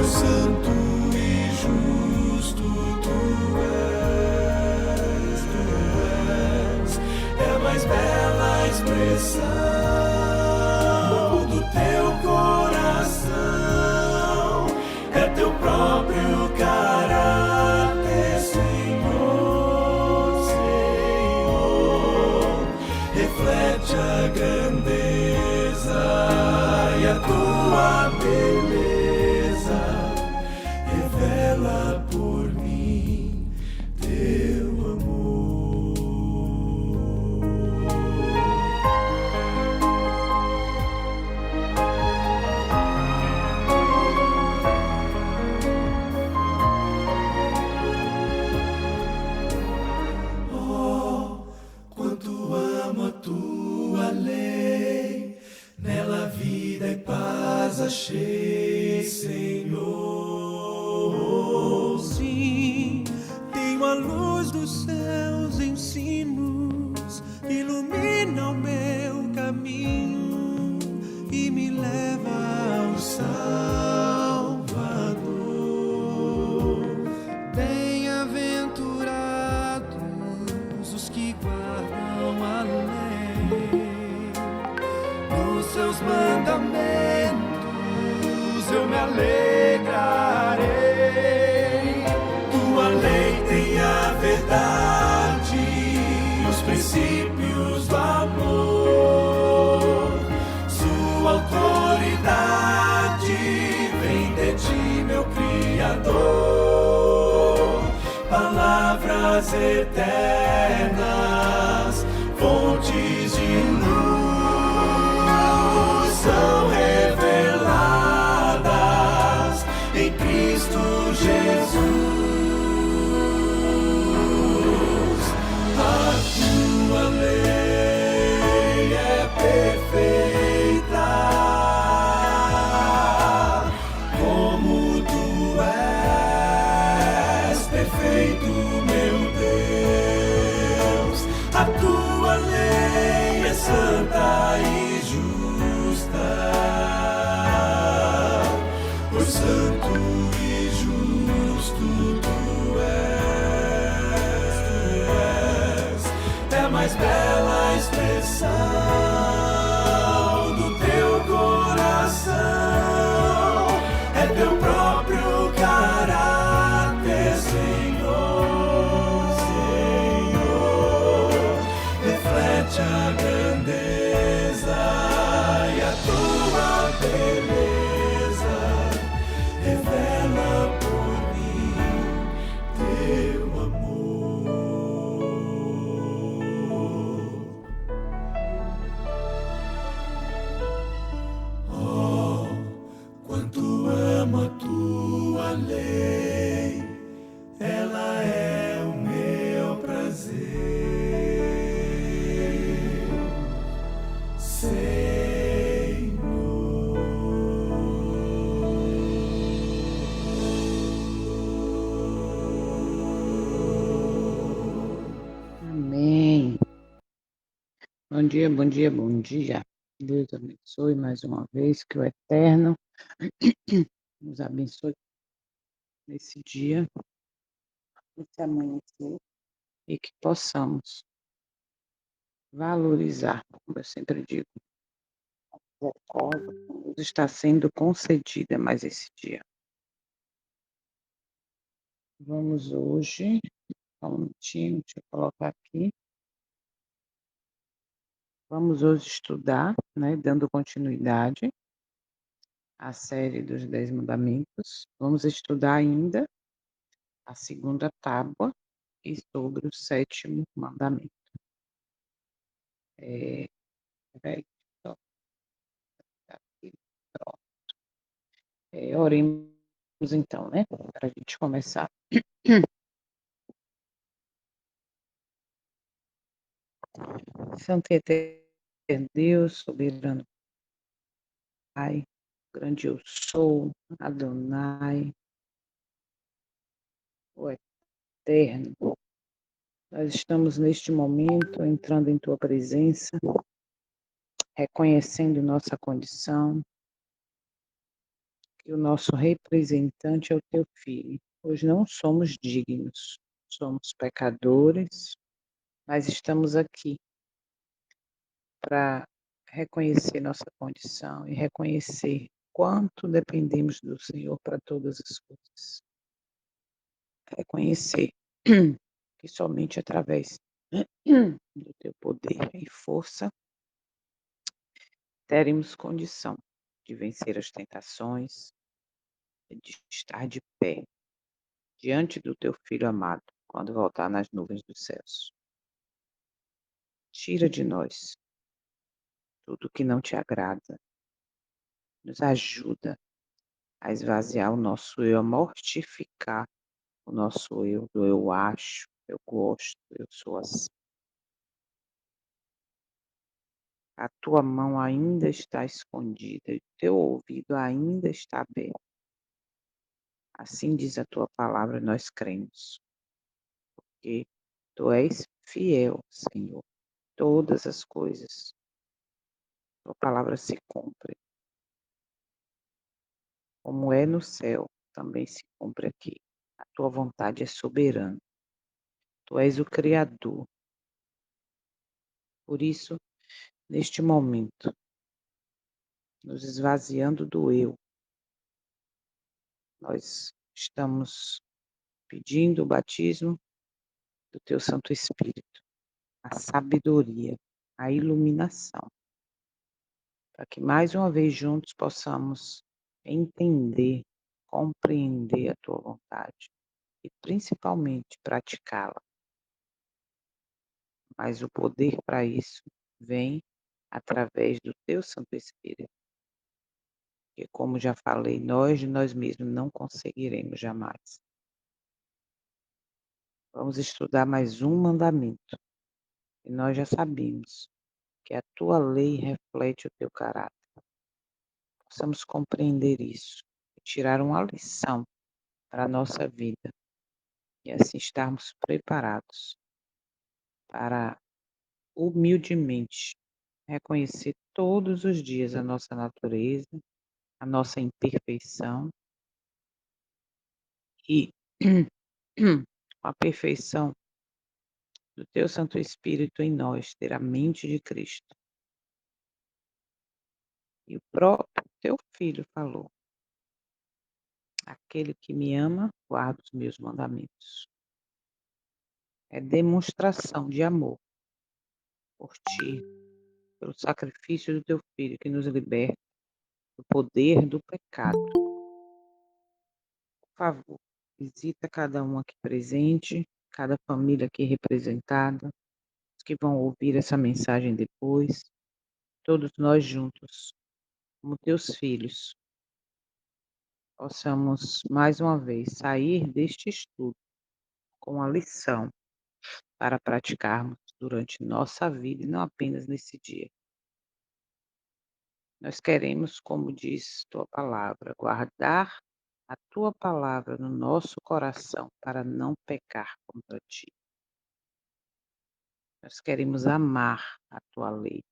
santo e justo tu és, é a mais bela expressão do teu coração, é teu próprio caráter, Senhor, Senhor, reflete a grandeza e a tua beleza, revela por mim teu amor. Oh, quanto amo a tua lei, nela vida e paz achei, Senhor. Sim, tenho a luz dos seus ensinos, ilumina o meu caminho e me leva ao Salvador. Bem-aventurados os que guardam a lei, nos seus mandamentos eu me alegrarei. Tua lei tem a verdade, os princípios do amor. Sua autoridade vem de ti, meu Criador. Palavras eternas, fontes de luz, são reveladas em Cristo Jesus. A tua lei é perfeita, como tu és perfeito, meu Deus. A tua lei é santa e justa, pois santo e justo tu és, é a mais bela expressão do teu coração, é teu próprio caráter, Senhor, Senhor, reflete a grandeza e a tua beleza, revela por mim teu amor. Oh, quanto amo a tua lei, ela é o meu prazer. Amém. Bom dia, bom dia, bom dia. Deus abençoe mais uma vez, que o Eterno nos abençoe nesse dia, nesse amanhecer, e que possamos valorizar, como eu sempre digo, a misericórdia que nos está sendo concedida mais esse dia. Vamos hoje, só um minutinho, deixa eu colocar aqui. Vamos hoje estudar, né, dando continuidade à série dos 10 mandamentos. Vamos estudar ainda a segunda tábua e sobre o 7º mandamento. Peraí, só aqui, pronto. Oremos então, né, para a gente começar. Santo e eterno Deus, soberano Pai, grande eu sou, Adonai, o eterno. Nós estamos neste momento entrando em tua presença, reconhecendo nossa condição, que o nosso representante é o teu filho, pois não somos dignos, somos pecadores, mas estamos aqui para reconhecer nossa condição e reconhecer quanto dependemos do Senhor para todas as coisas. Reconhecer que somente através do teu poder e força teremos condição de vencer as tentações, de estar de pé diante do teu Filho amado, quando voltar nas nuvens dos céus. Tira de nós tudo que não te agrada, nos ajuda a esvaziar o nosso eu, a mortificar o nosso eu, do eu acho, eu gosto, eu sou assim. A tua mão ainda está escondida e o teu ouvido ainda está aberto. Assim diz a tua palavra, nós cremos, que tu és fiel, Senhor. Todas as coisas, tua palavra se cumpre. Como é no céu, também se cumpre aqui. A tua vontade é soberana. Tu és o Criador. Por isso, neste momento, nos esvaziando do eu, nós estamos pedindo o batismo do teu Santo Espírito, a sabedoria, a iluminação, para que mais uma vez juntos possamos entender, compreender a tua vontade e principalmente praticá-la. Mas o poder para isso vem através do teu Santo Espírito, que como já falei, nós de nós mesmos não conseguiremos jamais. Vamos estudar mais um mandamento, e nós já sabemos que a tua lei reflete o teu caráter. Possamos compreender isso e tirar uma lição para a nossa vida, e assim estarmos preparados para humildemente reconhecer todos os dias a nossa natureza, a nossa imperfeição e com a perfeição do teu Santo Espírito em nós, ter a mente de Cristo. E o próprio teu Filho falou: aquele que me ama, guarda os meus mandamentos. É demonstração de amor por ti, pelo sacrifício do teu Filho que nos liberta do poder do pecado. Por favor, visita cada um aqui presente, cada família aqui representada, os que vão ouvir essa mensagem depois, todos nós juntos, como teus filhos, possamos mais uma vez sair deste estudo com a lição para praticarmos durante nossa vida e não apenas nesse dia. Nós queremos, como diz tua palavra, guardar a tua palavra no nosso coração para não pecar contra ti. Nós queremos amar a tua lei,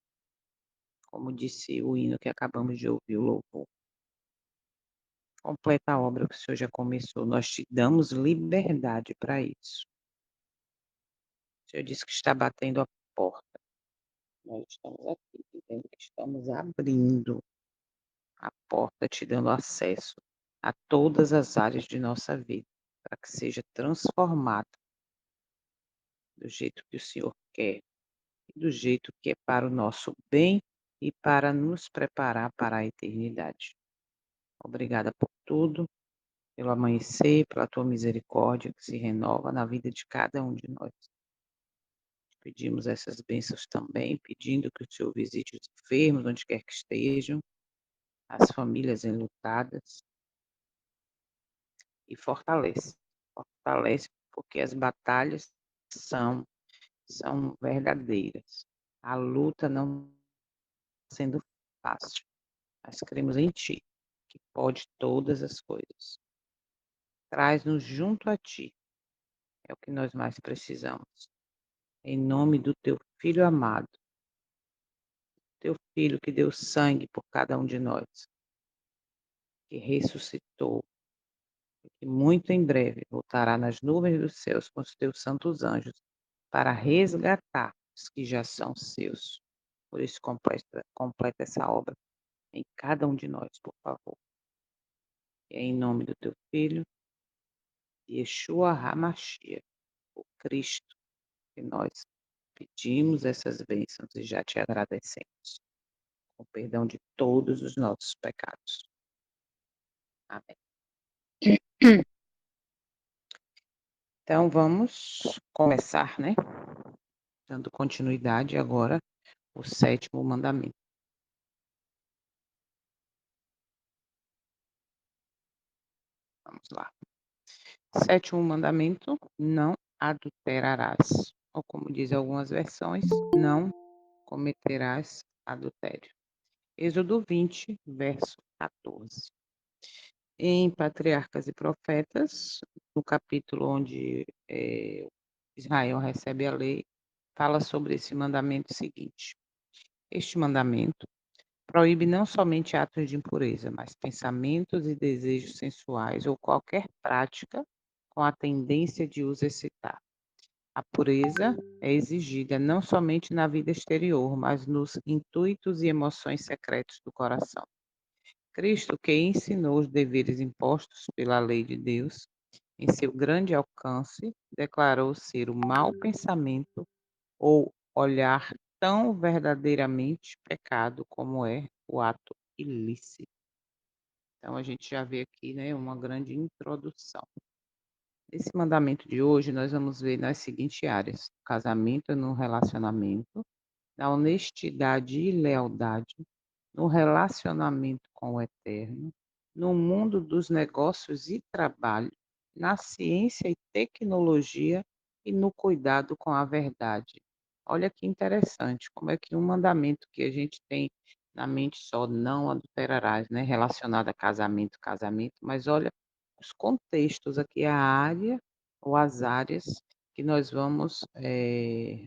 como disse o hino que acabamos de ouvir, o louvor. Completa a obra que o Senhor já começou, nós te damos liberdade para isso. O Senhor disse que está batendo a porta. Nós estamos aqui, dizendo que estamos abrindo a porta, te dando acesso a todas as áreas de nossa vida, para que seja transformada do jeito que o Senhor quer, e do jeito que é para o nosso bem e para nos preparar para a eternidade. Obrigada por tudo, pelo amanhecer, pela tua misericórdia que se renova na vida de cada um de nós. Pedimos essas bênçãos também, pedindo que o Senhor visite os enfermos, onde quer que estejam, as famílias enlutadas, e fortalece. Fortalece porque as batalhas são verdadeiras. A luta não está sendo fácil, mas cremos em Ti, que pode todas as coisas. Traz-nos junto a Ti, é o que nós mais precisamos. Em nome do Teu Filho amado, Teu Filho que deu sangue por cada um de nós, que ressuscitou, que muito em breve voltará nas nuvens dos céus com os teus santos anjos, para resgatar os que já são seus. Por isso, completa essa obra em cada um de nós, por favor. E é em nome do teu Filho, Yeshua HaMashiach, o Cristo, que nós pedimos essas bênçãos e já te agradecemos, com perdão de todos os nossos pecados. Amém. Então vamos começar, né? Dando continuidade agora o sétimo mandamento. Vamos lá. Sétimo mandamento: não adulterarás. Ou como diz algumas versões, não cometerás adultério. Êxodo 20, verso 14. Em Patriarcas e Profetas, no capítulo onde Israel recebe a lei, fala sobre esse mandamento seguinte: este mandamento proíbe não somente atos de impureza, mas pensamentos e desejos sensuais ou qualquer prática com a tendência de os excitar. A pureza é exigida não somente na vida exterior, mas nos intuitos e emoções secretos do coração. Cristo, que ensinou os deveres impostos pela lei de Deus, em seu grande alcance, declarou ser o mau pensamento ou olhar tão verdadeiramente pecado como é o ato ilícito. Então a gente já vê aqui, né, uma grande introdução. Nesse mandamento de hoje, nós vamos ver nas seguintes áreas: casamento no relacionamento, na honestidade e lealdade, no relacionamento com o eterno, no mundo dos negócios e trabalho, na ciência e tecnologia e no cuidado com a verdade. Olha que interessante, como é que um mandamento que a gente tem na mente só, não adulterarás, né, relacionado a casamento, casamento, mas olha os contextos aqui, a área ou as áreas que nós vamos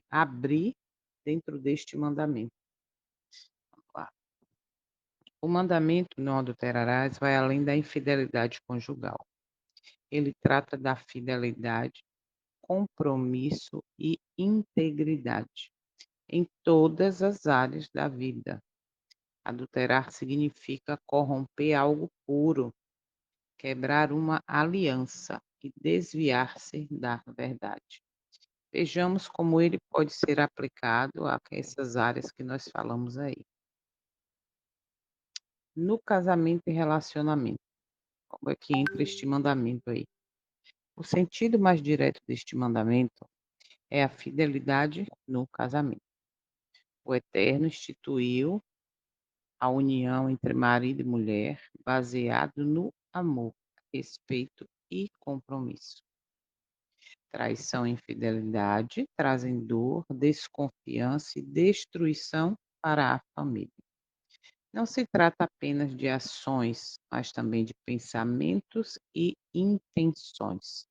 abrir dentro deste mandamento. Vamos lá. O mandamento não adulterarás vai além da infidelidade conjugal. Ele trata da fidelidade, compromisso e integridade em todas as áreas da vida. Adulterar significa corromper algo puro, quebrar uma aliança e desviar-se da verdade. Vejamos como ele pode ser aplicado a essas áreas que nós falamos aí. No casamento e relacionamento, como é que entra este mandamento aí? O sentido mais direto deste mandamento é a fidelidade no casamento. O Eterno instituiu a união entre marido e mulher baseado no amor, respeito e compromisso. Traição e infidelidade trazem dor, desconfiança e destruição para a família. Não se trata apenas de ações, mas também de pensamentos e intenções.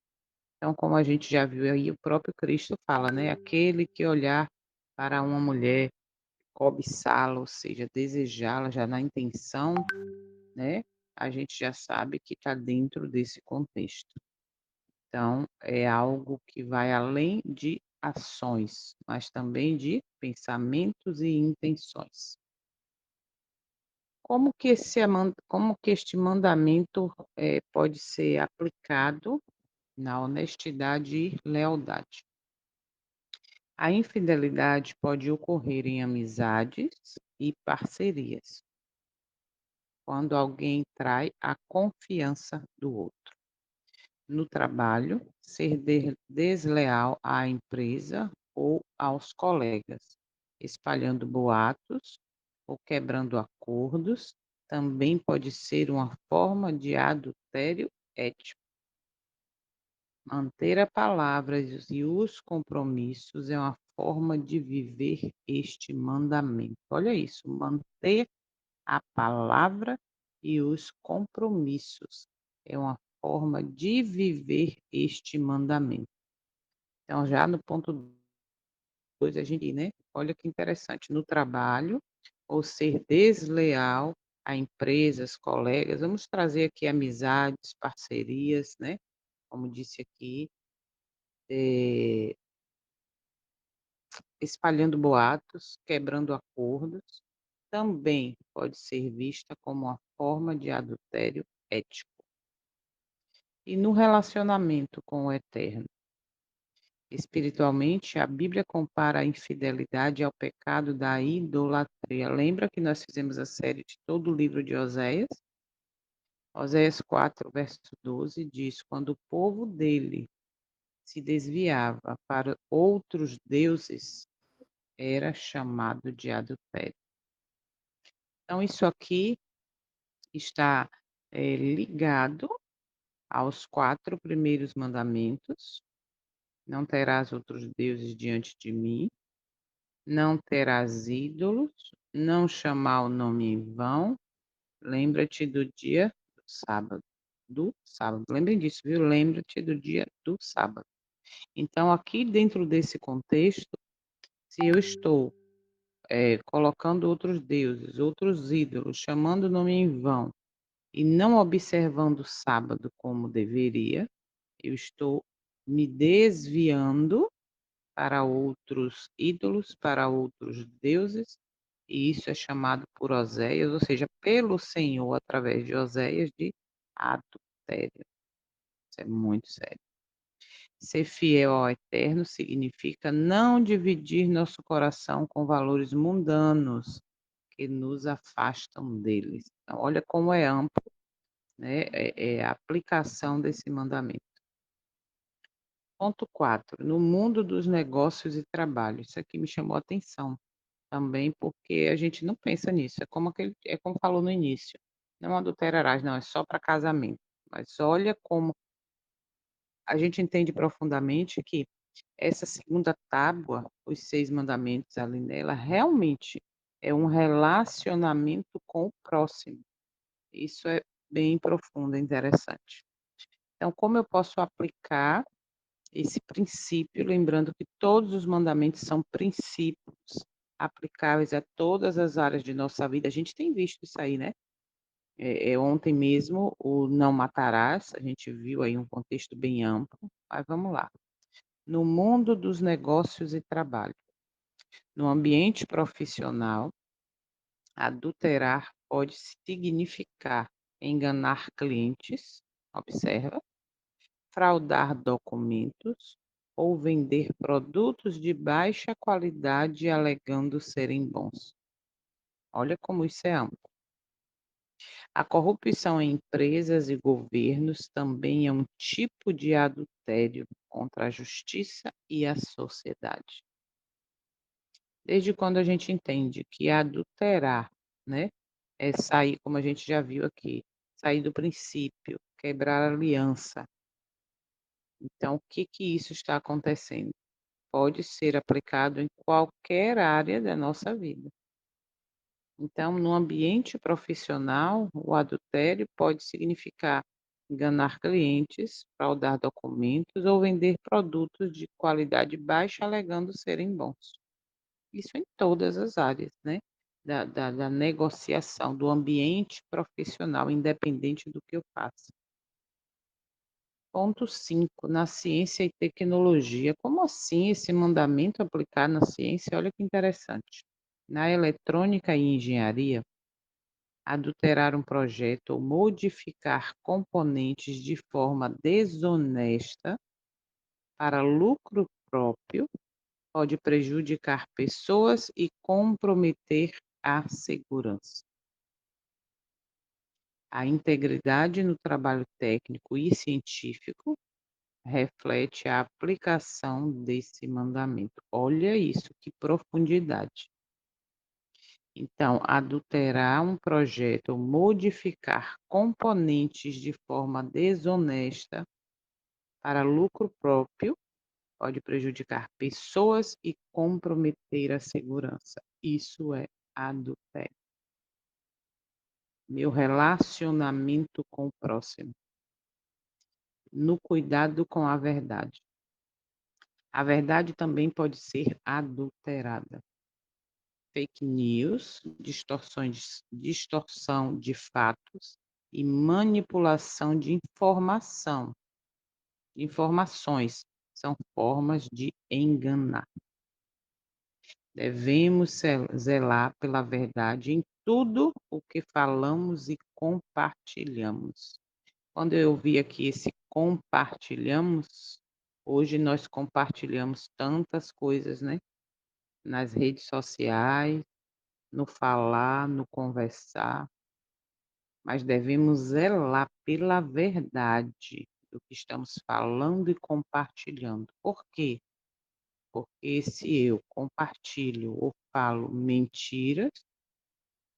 Então, como a gente já viu aí, o próprio Cristo fala, né? Aquele que olhar para uma mulher, cobiçá-la, ou seja, desejá-la já na intenção, né? A gente já sabe que está dentro desse contexto. Então, é algo que vai além de ações, mas também de pensamentos e intenções. Como que este mandamento pode ser aplicado na honestidade e lealdade? A infidelidade pode ocorrer em amizades e parcerias, quando alguém trai a confiança do outro. No trabalho, ser desleal à empresa ou aos colegas, espalhando boatos ou quebrando acordos, também pode ser uma forma de adultério ético. Manter a palavra e os compromissos é uma forma de viver este mandamento. Olha isso, manter a palavra e os compromissos é uma forma de viver este mandamento. Então, já no ponto 2, a gente, né? Olha que interessante, no trabalho, ou ser desleal a empresas, colegas, vamos trazer aqui amizades, parcerias, né, como disse aqui, eh, espalhando boatos, quebrando acordos, também pode ser vista como uma forma de adultério ético. E no relacionamento com o eterno, espiritualmente, a Bíblia compara a infidelidade ao pecado da idolatria. Lembra que nós fizemos a série de todo o livro de Oséias? Oséias 4, verso 12 diz: quando o povo dele se desviava para outros deuses, era chamado de adultério. Então, isso aqui está ligado aos 4 primeiros mandamentos: não terás outros deuses diante de mim, não terás ídolos, não chamar o nome em vão, lembra-te do dia do sábado. Lembrem disso, viu? Lembra-te do dia do sábado. Então, aqui dentro desse contexto, se eu estou colocando outros deuses, outros ídolos, chamando o nome em vão e não observando o sábado como deveria, eu estou me desviando para outros ídolos, para outros deuses, e isso é chamado por Oséias, ou seja, pelo Senhor, através de Oséias, de adultério. Isso é muito sério. Ser fiel ao eterno significa não dividir nosso coração com valores mundanos que nos afastam deles. Então, olha como é amplo, né, a aplicação desse mandamento. Ponto 4, no mundo dos negócios e trabalho. Isso aqui me chamou a atenção também, porque a gente não pensa nisso. É como falou no início, não adulterarás, não, é só para casamento. Mas olha como a gente entende profundamente que essa segunda tábua, os 6 mandamentos ali nela, realmente é um relacionamento com o próximo. Isso é bem profundo, é interessante. Então, como eu posso aplicar esse princípio, lembrando que todos os mandamentos são princípios aplicáveis a todas as áreas de nossa vida. A gente tem visto isso aí, né? Ontem mesmo, o não matarás, a gente viu aí um contexto bem amplo, mas vamos lá. No mundo dos negócios e trabalho, no ambiente profissional, adulterar pode significar enganar clientes, observa, fraudar documentos ou vender produtos de baixa qualidade alegando serem bons. Olha como isso é amplo. A corrupção em empresas e governos também é um tipo de adultério contra a justiça e a sociedade. Desde quando a gente entende que adulterar, né, é sair, como a gente já viu aqui, sair do princípio, quebrar a aliança. Então, o que que isso está acontecendo? Pode ser aplicado em qualquer área da nossa vida. Então, no ambiente profissional, o adultério pode significar enganar clientes, fraudar documentos ou vender produtos de qualidade baixa alegando serem bons. Isso em todas as áreas, né? Da negociação, do ambiente profissional, independente do que eu faça. Ponto 5, na ciência e tecnologia. Como assim esse mandamento aplicado na ciência? Olha que interessante. Na eletrônica e engenharia, adulterar um projeto ou modificar componentes de forma desonesta para lucro próprio pode prejudicar pessoas e comprometer a segurança. A integridade no trabalho técnico e científico reflete a aplicação desse mandamento. Olha isso, que profundidade. Então, adulterar um projeto ou modificar componentes de forma desonesta para lucro próprio pode prejudicar pessoas e comprometer a segurança. Isso é adultério. Meu relacionamento com o próximo, no cuidado com a verdade. A verdade também pode ser adulterada. fake news, distorção de fatos e manipulação de informações, são formas de enganar. Devemos zelar pela verdade em tudo o que falamos e compartilhamos. Quando eu vi aqui esse compartilhamos, hoje nós compartilhamos tantas coisas, né? Nas redes sociais, no falar, no conversar, mas devemos zelar pela verdade do que estamos falando e compartilhando. Por quê? Porque se eu compartilho ou falo mentiras,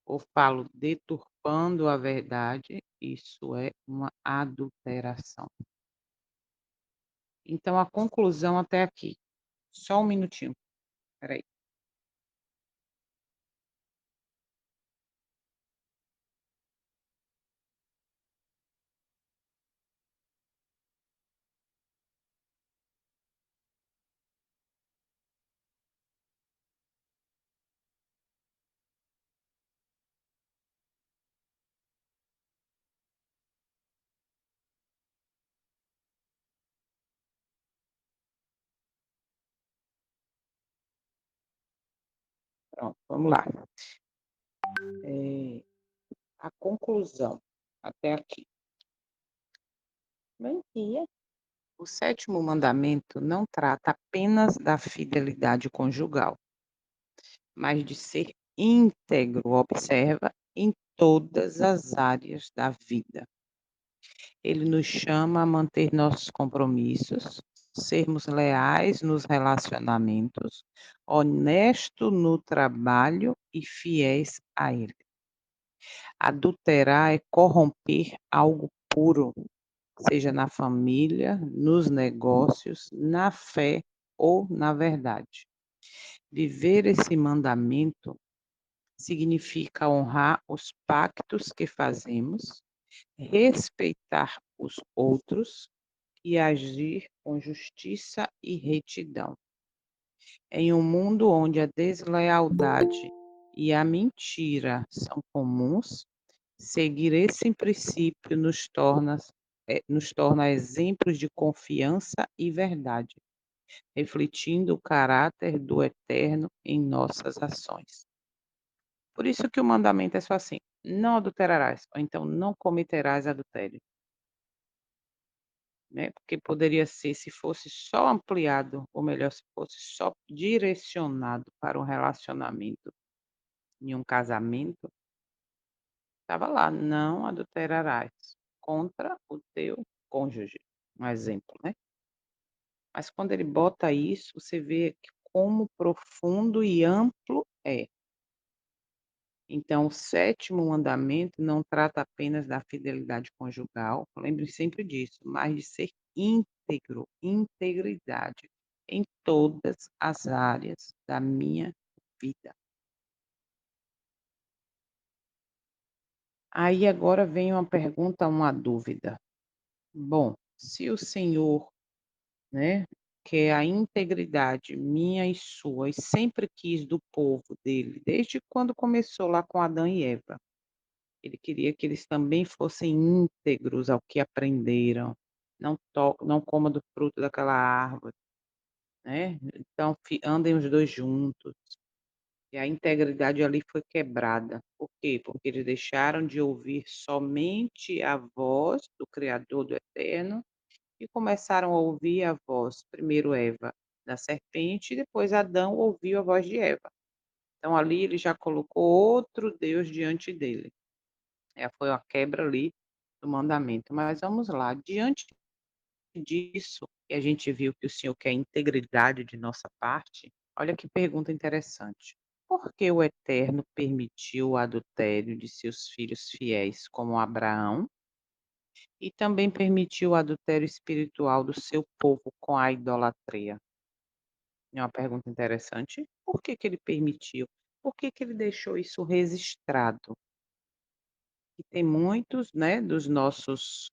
ou falo deturpando a verdade, isso é uma adulteração. Então, a conclusão até aqui. Só um minutinho, espera aí. Pronto, vamos lá. A conclusão até aqui. Bom dia. O sétimo mandamento não trata apenas da fidelidade conjugal, mas de ser íntegro, observa, em todas as áreas da vida. Ele nos chama a manter nossos compromissos, sermos leais nos relacionamentos, honesto no trabalho e fiéis a ele. Adulterar é corromper algo puro, seja na família, nos negócios, na fé ou na verdade. Viver esse mandamento significa honrar os pactos que fazemos, respeitar os outros e agir com justiça e retidão. Em um mundo onde a deslealdade e a mentira são comuns, seguir esse princípio nos torna exemplos de confiança e verdade, refletindo o caráter do Eterno em nossas ações. Por isso que o mandamento é só assim: não adulterarás, ou então não cometerás adultério, né? Porque poderia ser, se fosse só ampliado, ou melhor, se fosse só direcionado para um relacionamento em um casamento, estava lá: não adulterarás contra o teu cônjuge, um exemplo, né? Mas quando ele bota isso, você vê que como profundo e amplo é. Então, o sétimo mandamento não trata apenas da fidelidade conjugal, lembre sempre disso, mas de ser íntegro, integridade em todas as áreas da minha vida. Aí agora vem uma pergunta, uma dúvida. Bom, se o Senhor, né, que é a integridade minha e sua, e sempre quis do povo dele, desde quando começou lá com Adão e Eva. Ele queria que eles também fossem íntegros ao que aprenderam, não coma do fruto daquela árvore, né, então andem os 2 juntos. E a integridade ali foi quebrada. Por quê? Porque eles deixaram de ouvir somente a voz do Criador, do Eterno, e começaram a ouvir a voz, primeiro Eva, da serpente, e depois Adão ouviu a voz de Eva. Então ali ele já colocou outro Deus diante dele. Foi uma quebra ali do mandamento. Mas vamos lá, diante disso, que a gente viu que o Senhor quer integridade de nossa parte, olha que pergunta interessante. Por que o Eterno permitiu o adultério de seus filhos fiéis, como Abraão, e também permitiu o adultério espiritual do seu povo com a idolatria? É uma pergunta interessante. Por que que ele permitiu? Por que que ele deixou isso registrado? E tem muitos, né, dos nossos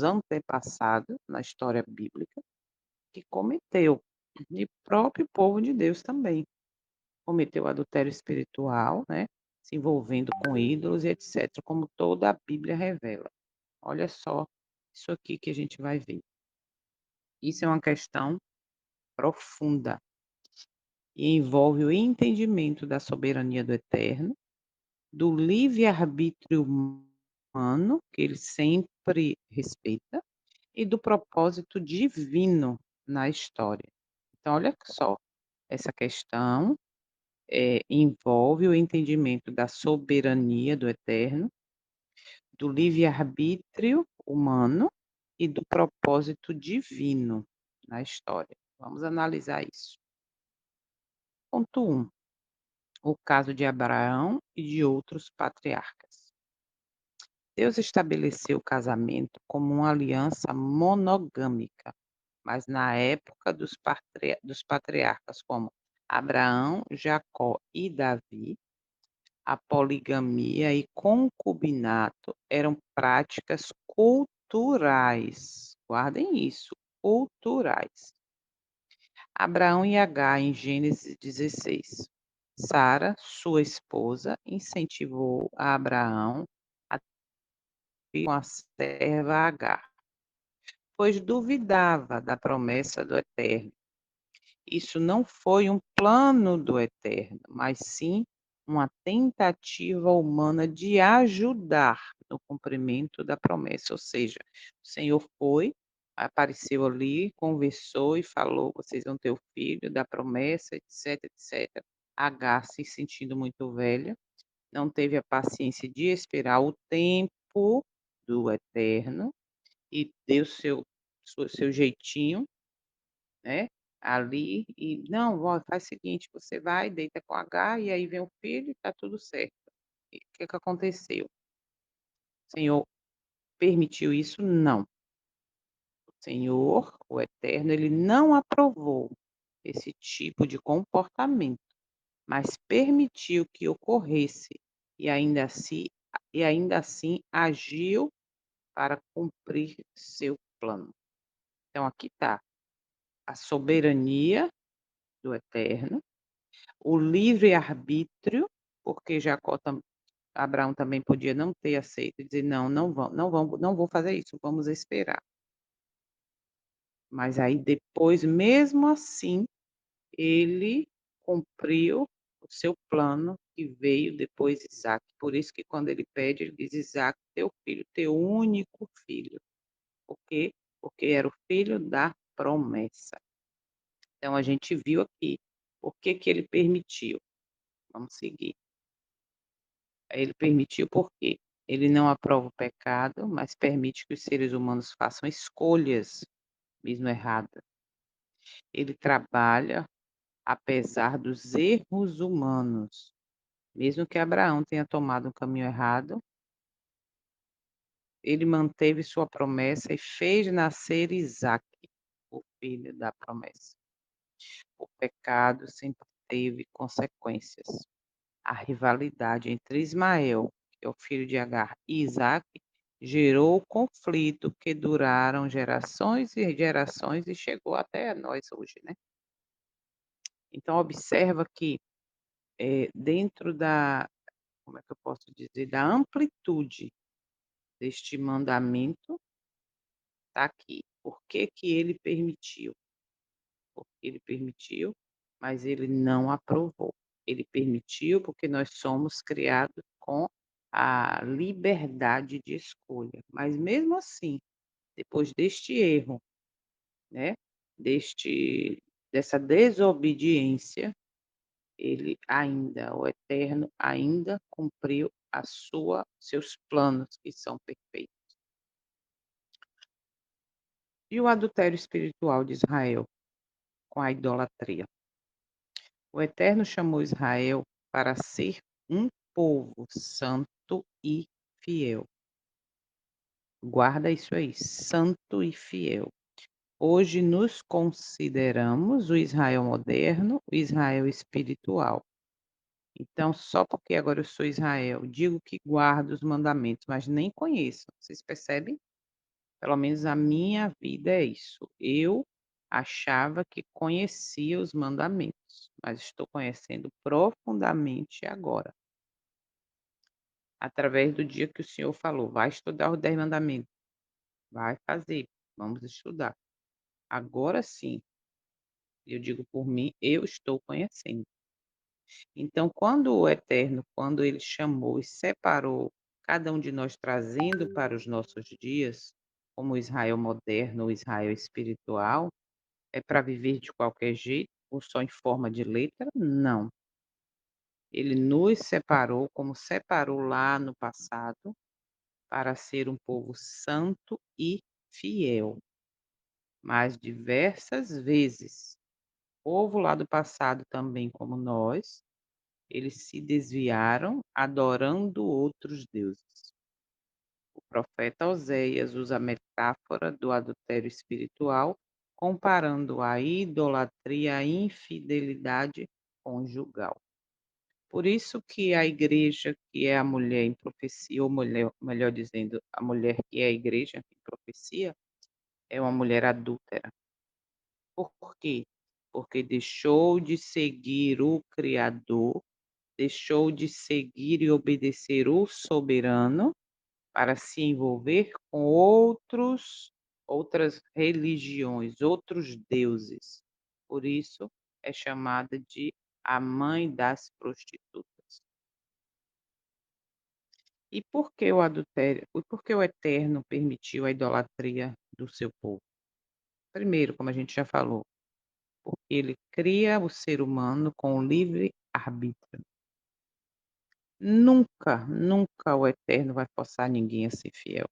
antepassados na história bíblica que cometeu, e próprio povo de Deus também. cometeu adultério espiritual, né, se envolvendo com ídolos e etcétera, como toda a Bíblia revela. Olha só isso aqui que a gente vai ver. Isso é uma questão profunda e envolve o entendimento da soberania do Eterno, do livre-arbítrio humano, que ele sempre respeita, e do propósito divino na história. Então olha só, essa questão, envolve o entendimento da soberania do Eterno, do livre-arbítrio humano e do propósito divino na história. Vamos analisar isso. Ponto 1, o caso de Abraão e de outros patriarcas. Deus estabeleceu o casamento como uma aliança monogâmica, mas na época dos patriarcas como Abraão, Jacó e Davi, a poligamia e concubinato eram práticas culturais. Guardem isso, culturais. Abraão e Agar, em Gênesis 16. Sara, sua esposa, incentivou a Abraão a ter com a serva Agar, pois duvidava da promessa do Eterno. Isso não foi um plano do Eterno, mas sim uma tentativa humana de ajudar no cumprimento da promessa. Ou seja, o Senhor foi, apareceu ali, conversou e falou: vocês vão ter o filho da promessa, etc, etc. Agar, se sentindo muito velha, não teve a paciência de esperar o tempo do Eterno e deu seu jeitinho, né, ali e: "Não, ó, faz o seguinte, você vai, deita com H e aí vem o filho e tá tudo certo". E o que que aconteceu? O Senhor permitiu isso? Não. O Senhor, o Eterno, ele não aprovou esse tipo de comportamento, mas permitiu que ocorresse e ainda assim agiu para cumprir seu plano. Então aqui está a soberania do Eterno, o livre-arbítrio, porque Abraão também podia não ter aceito e dizer: "Não, não vou fazer isso, vamos esperar". Mas aí depois, mesmo assim, ele cumpriu o seu plano que veio depois Isaque. Por isso que quando ele pede, ele diz: "Isaque, teu filho, teu único filho". Por quê? Porque era o filho da promessa. Então a gente viu aqui, por que que ele permitiu. Vamos seguir. Ele permitiu porque ele não aprova o pecado, mas permite que os seres humanos façam escolhas, mesmo erradas. Ele trabalha apesar dos erros humanos. Mesmo que Abraão tenha tomado um caminho errado, ele manteve sua promessa e fez nascer Isaque, o filho da promessa. O pecado sempre teve consequências. A rivalidade entre Ismael, que é o filho de Agar, e Isaque gerou conflito que duraram gerações e gerações e chegou até nós hoje, né. Então observa que, dentro da como é que eu posso dizer, da amplitude deste mandamento, está aqui, por que que ele permitiu. Porque ele permitiu, mas ele não aprovou. Ele permitiu, porque nós somos criados com a liberdade de escolha. Mas mesmo assim, depois deste erro, né, deste dessa desobediência, o Eterno ainda cumpriu a sua seus planos que são perfeitos. E o adultério espiritual de Israel com a idolatria? O Eterno chamou Israel para ser um povo santo e fiel. Guarda isso aí, santo e fiel. Hoje nos consideramos o Israel moderno, o Israel espiritual. Então, só porque agora eu sou Israel, digo que guardo os mandamentos, mas nem conheço. Vocês percebem? Pelo menos a minha vida é isso. Eu achava que conhecia os mandamentos. anos, mas estou conhecendo profundamente agora, através do dia que o Senhor falou: "Vai estudar os 10 mandamentos, vai fazer, vamos estudar". Agora sim, eu digo por mim, eu estou conhecendo. Então, quando o Eterno, quando ele chamou e separou cada um de nós, trazendo para os nossos dias, como o Israel moderno, o Israel espiritual, é para viver de qualquer jeito ou só em forma de letra? Não. Ele nos separou, como separou lá no passado, para ser um povo santo e fiel. Mas diversas vezes, o povo lá do passado também, como nós, eles se desviaram adorando outros deuses. O profeta Oséias usa a metáfora do adultério espiritual, comparando a idolatria à infidelidade conjugal. Por isso que a igreja que é a mulher em profecia, ou mulher, melhor dizendo, a mulher que é a igreja em profecia, é uma mulher adúltera. Por quê? Porque deixou de seguir o Criador, deixou de seguir e obedecer o soberano para se envolver com outras religiões, outros deuses. Por isso é chamada de a mãe das prostitutas. E por que o adultério? E por que o Eterno permitiu a idolatria do seu povo? Primeiro, como a gente já falou, porque ele cria o ser humano com o livre arbítrio. Nunca, nunca o Eterno vai forçar ninguém a ser fiel.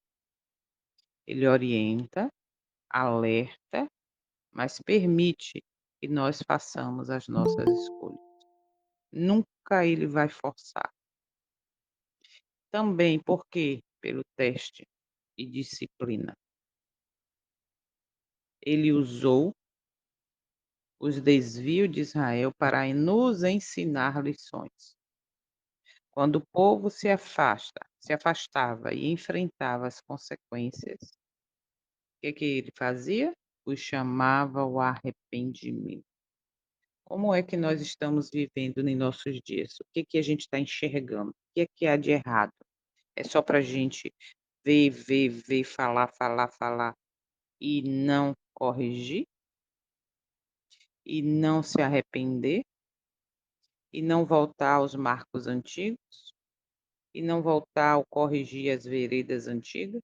Ele orienta, alerta, mas permite que nós façamos as nossas escolhas. Nunca ele vai forçar. Também porque pelo teste e disciplina. Ele usou os desvios de Israel para nos ensinar lições. Quando o povo se afastava e enfrentava as consequências, que ele fazia? Os chamava ao arrependimento. Como é que nós estamos vivendo em nossos dias? O que a gente está enxergando? O que há de errado? É só para a gente ver, ver, ver, falar, falar, falar e não corrigir? E não se arrepender? E não voltar aos marcos antigos? E não voltar ao corrigir as veredas antigas?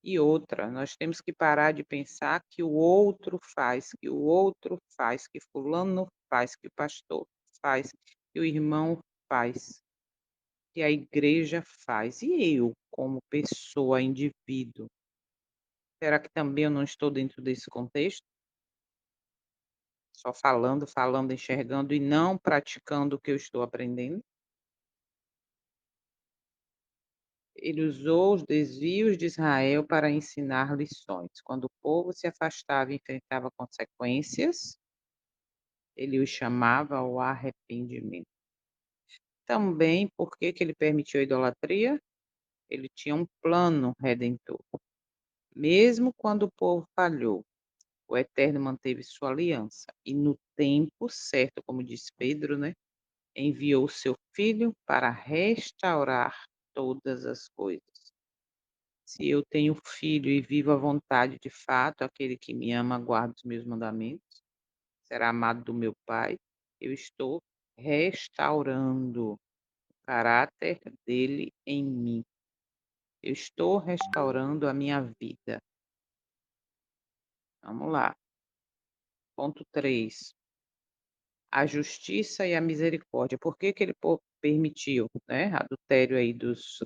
E outra, nós temos que parar de pensar que o outro faz, que o outro faz, que fulano faz, que o pastor faz, que o irmão faz, que a igreja faz. E eu, como pessoa, indivíduo, será que também eu não estou dentro desse contexto? Só falando, falando, enxergando e não praticando o que eu estou aprendendo? Ele usou os desvios de Israel para ensinar lições. Quando o povo se afastava e enfrentava consequências, ele os chamava ao arrependimento. Também, por que ele permitiu a idolatria? Ele tinha um plano redentor. Mesmo quando o povo falhou, o Eterno manteve sua aliança e no tempo certo, como diz Pedro, né, enviou seu filho para restaurar todas as coisas. Se eu tenho filho e vivo a vontade de fato, aquele que me ama guarda os meus mandamentos, será amado do meu Pai. Eu estou restaurando o caráter dele em mim. Eu estou restaurando a minha vida. Vamos lá. Ponto 3. A justiça e a misericórdia. Por que ele permitiu, né, adultério aí dos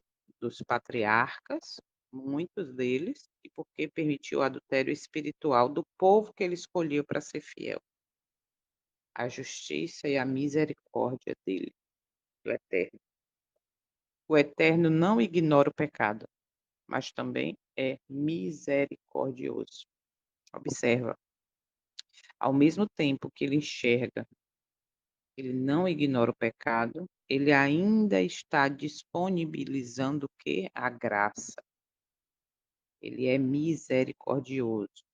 patriarcas, muitos deles, e por que permitiu o adultério espiritual do povo que ele escolheu para ser fiel? A justiça e a misericórdia dele, do Eterno. O Eterno não ignora o pecado, mas também é misericordioso. Observa, ao mesmo tempo que ele enxerga, ele não ignora o pecado, ele ainda está disponibilizando o quê? A graça. Ele é misericordioso.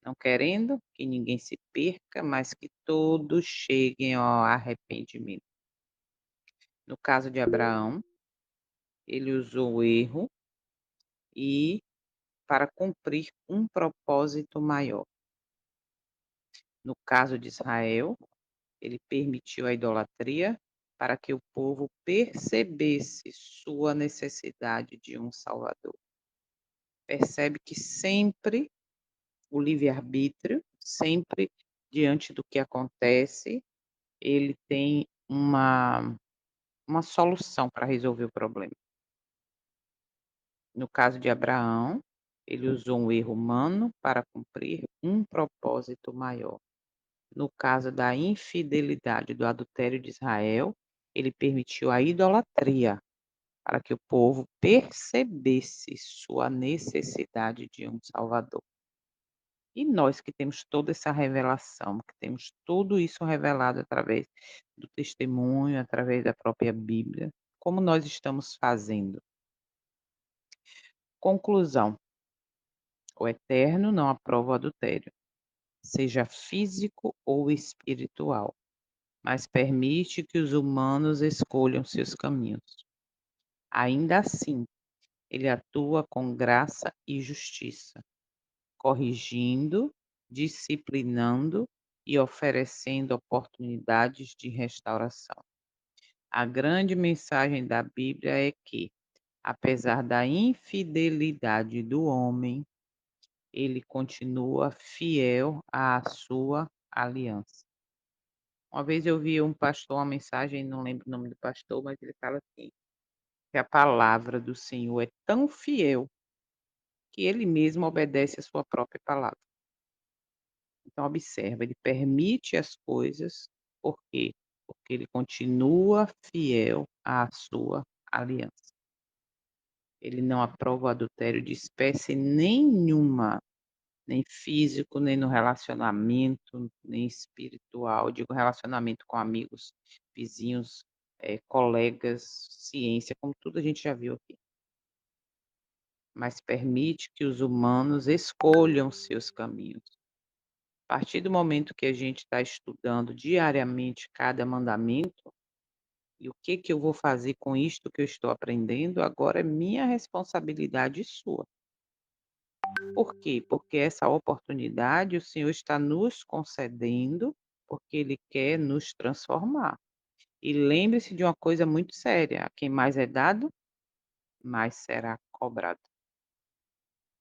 não querendo que ninguém se perca, mas que todos cheguem ao arrependimento. No caso de Abraão, ele usou o erro e para cumprir um propósito maior. No caso de Israel, ele permitiu a idolatria para que o povo percebesse sua necessidade de um Salvador. Percebe que sempre o livre-arbítrio, sempre diante do que acontece, ele tem uma solução para resolver o problema. No caso de Abraão, ele usou um erro humano para cumprir um propósito maior. No caso da infidelidade, do adultério de Israel, ele permitiu a idolatria para que o povo percebesse sua necessidade de um Salvador. E nós que temos toda essa revelação, que temos tudo isso revelado através do testemunho, através da própria Bíblia, como nós estamos fazendo? Conclusão: o Eterno não aprova o adultério, seja físico ou espiritual, mas permite que os humanos escolham seus caminhos. Ainda assim, ele atua com graça e justiça, corrigindo, disciplinando e oferecendo oportunidades de restauração. A grande mensagem da Bíblia é que, apesar da infidelidade do homem, ele continua fiel à sua aliança. Uma vez eu vi um pastor, uma mensagem, não lembro o nome do pastor, mas ele fala assim, que a palavra do Senhor é tão fiel que ele mesmo obedece a sua própria palavra. Então observa, ele permite as coisas, por quê? Porque ele continua fiel à sua aliança. Ele não aprova o adultério de espécie nenhuma, nem físico, nem no relacionamento, nem espiritual. Digo relacionamento com amigos, vizinhos, colegas, ciência, como tudo a gente já viu aqui. Mas permite que os humanos escolham seus caminhos. A partir do momento que a gente está estudando diariamente cada mandamento, e o que que eu vou fazer com isto que eu estou aprendendo, agora é minha responsabilidade e sua. Por quê? Porque essa oportunidade o Senhor está nos concedendo, porque Ele quer nos transformar. E lembre-se de uma coisa muito séria: a quem mais é dado, mais será cobrado.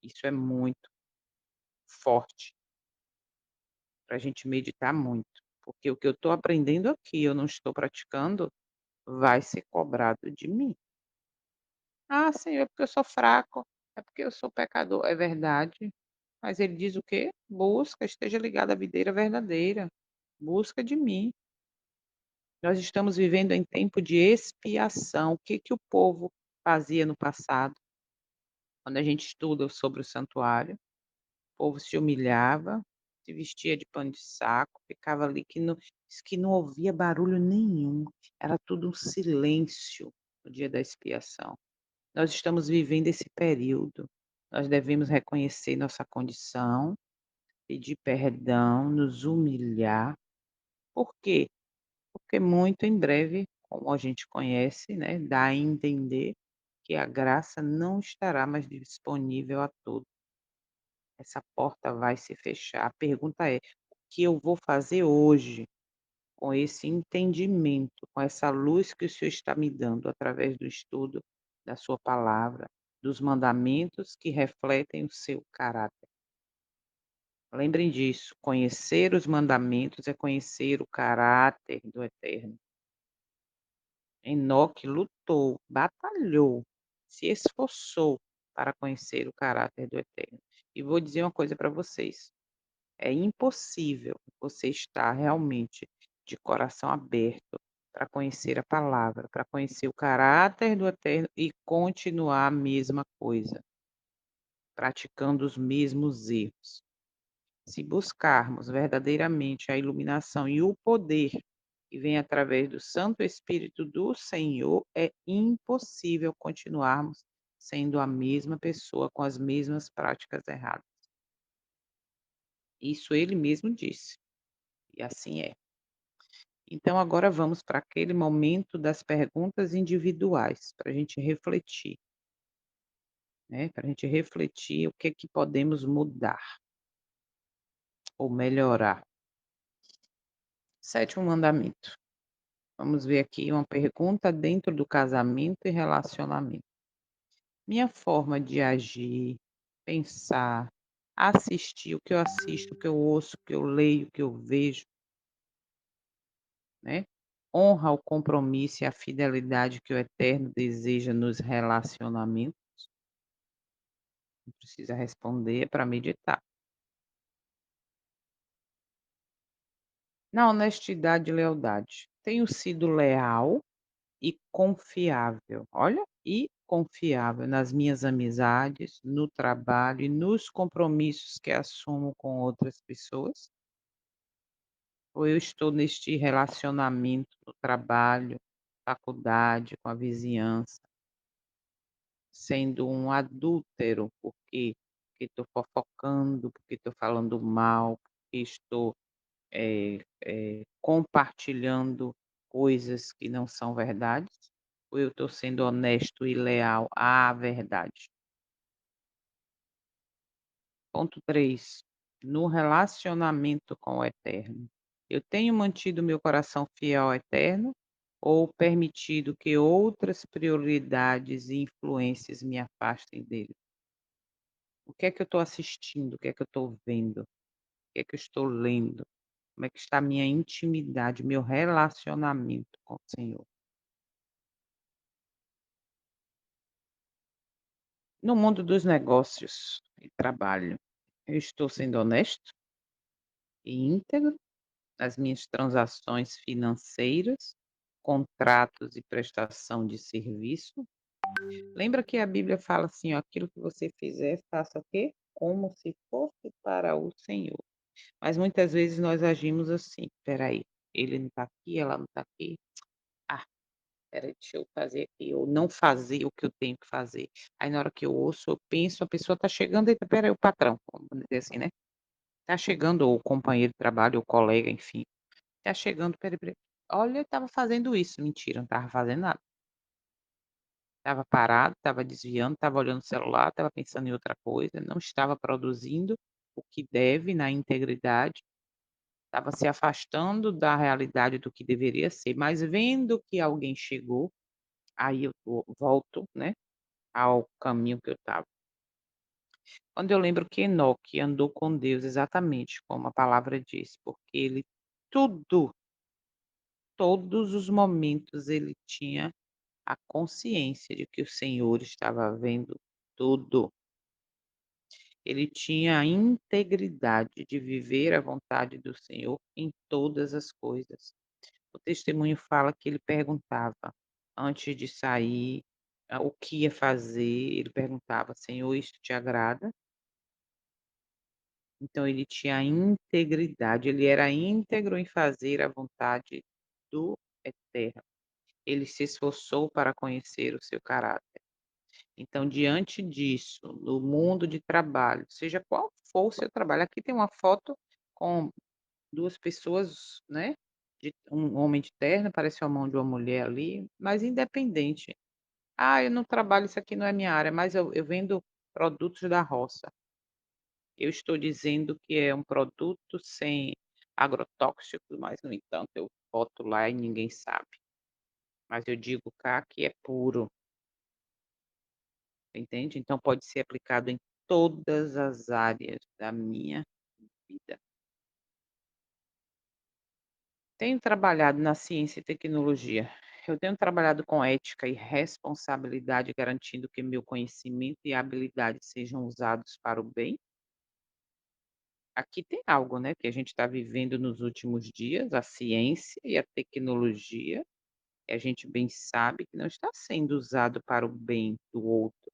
Isso é muito forte para a gente meditar muito, porque o que eu estou aprendendo aqui, eu não estou praticando, vai ser cobrado de mim. "Ah, Senhor, é porque eu sou fraco, é porque eu sou pecador". É verdade, mas ele diz o quê? "Busca, esteja ligado à videira verdadeira, busca de mim". Nós estamos vivendo em tempo de expiação. O que que o povo fazia no passado? Quando a gente estuda sobre o santuário, o povo se humilhava, se vestia de pano de saco, ficava ali que não diz que não ouvia barulho nenhum, era tudo um silêncio no dia da expiação. Nós estamos vivendo esse período. Nós devemos reconhecer nossa condição, pedir perdão, nos humilhar. Por quê? Porque muito em breve, como a gente conhece, né, dá a entender que a graça não estará mais disponível a todos. Essa porta vai se fechar. A pergunta é: o que eu vou fazer hoje com esse entendimento, com essa luz que o Senhor está me dando através do estudo da sua palavra, dos mandamentos que refletem o seu caráter. Lembrem disso, conhecer os mandamentos é conhecer o caráter do Eterno. Enoque lutou, batalhou, se esforçou para conhecer o caráter do Eterno. E vou dizer uma coisa para vocês: é impossível você estar realmente de coração aberto para conhecer a palavra, para conhecer o caráter do Eterno e continuar a mesma coisa, praticando os mesmos erros. Se buscarmos verdadeiramente a iluminação e o poder que vem através do Santo Espírito do Senhor, é impossível continuarmos sendo a mesma pessoa com as mesmas práticas erradas. Isso ele mesmo disse, e assim é. Então agora vamos para aquele momento das perguntas individuais, para a gente refletir, né, para a gente refletir o que é que podemos mudar ou melhorar. Sétimo mandamento. Vamos ver aqui uma pergunta dentro do casamento e relacionamento. Minha forma de agir, pensar, assistir, o que eu assisto, o que eu ouço, o que eu leio, o que eu vejo, né, honra o compromisso e a fidelidade que o Eterno deseja nos relacionamentos? Não precisa responder, é para meditar. Na honestidade e lealdade, tenho sido leal e confiável, olha, e confiável nas minhas amizades, no trabalho e nos compromissos que assumo com outras pessoas? Ou eu estou neste relacionamento no trabalho, faculdade, com a vizinhança, sendo um adúltero, porque estou fofocando, porque estou falando mal, porque estou, compartilhando coisas que não são verdades? Ou eu estou sendo honesto e leal à verdade? Ponto 3, no relacionamento com o Eterno, eu tenho mantido meu coração fiel ao Eterno ou permitido que outras prioridades e influências me afastem dele? O que é que eu estou assistindo? O que é que eu estou vendo? O que é que eu estou lendo? Como é que está a minha intimidade, meu relacionamento com o Senhor? No mundo dos negócios e trabalho, eu estou sendo honesto e íntegro nas minhas transações financeiras, contratos e prestação de serviço? Lembra que a Bíblia fala assim, ó: "Aquilo que você fizer, faça o quê? Como se fosse para o Senhor". Mas muitas vezes nós agimos assim: "Espera aí, ele não está aqui, ela não está aqui. Ah, espera aí, deixa eu fazer aqui", ou não fazer o que eu tenho que fazer. Aí na hora que eu ouço, eu penso, a pessoa está chegando: "Eita, espera aí, o patrão", vamos dizer assim, né. Está chegando, ou o companheiro de trabalho, ou colega, enfim. Tá chegando, espera. Olha, eu estava fazendo isso. Mentira, não estava fazendo nada. Estava parado, estava desviando, estava olhando o celular, estava pensando em outra coisa, não estava produzindo o que deve na integridade, estava se afastando da realidade do que deveria ser, mas vendo que alguém chegou, aí eu volto, né, ao caminho que eu estava. Quando eu lembro que Enoque andou com Deus exatamente como a palavra diz, porque ele tudo, todos os momentos ele tinha a consciência de que o Senhor estava vendo tudo. Ele tinha a integridade de viver a vontade do Senhor em todas as coisas. O testemunho fala que ele perguntava, antes de sair, o que ia fazer, ele perguntava: "Senhor, isso te agrada?". Então ele tinha a integridade, ele era íntegro em fazer a vontade do Eterno. Ele se esforçou para conhecer o seu caráter. Então, diante disso, no mundo de trabalho, seja qual for o seu trabalho, aqui tem uma foto com 2 pessoas, né, de um homem de terno, parece a mão de uma mulher ali, mas independente. "Ah, eu não trabalho, isso aqui não é minha área, mas eu vendo produtos da roça". Eu estou dizendo que é um produto sem agrotóxicos, mas, no entanto, eu boto lá e ninguém sabe. Mas eu digo cá que é puro. Entende? Então pode ser aplicado em todas as áreas da minha vida. Tenho trabalhado na ciência e tecnologia. Eu tenho trabalhado com ética e responsabilidade, garantindo que meu conhecimento e habilidade sejam usados para o bem. Aqui tem algo, né, que a gente está vivendo nos últimos dias, a ciência e a tecnologia, e a gente bem sabe que não está sendo usado para o bem do outro.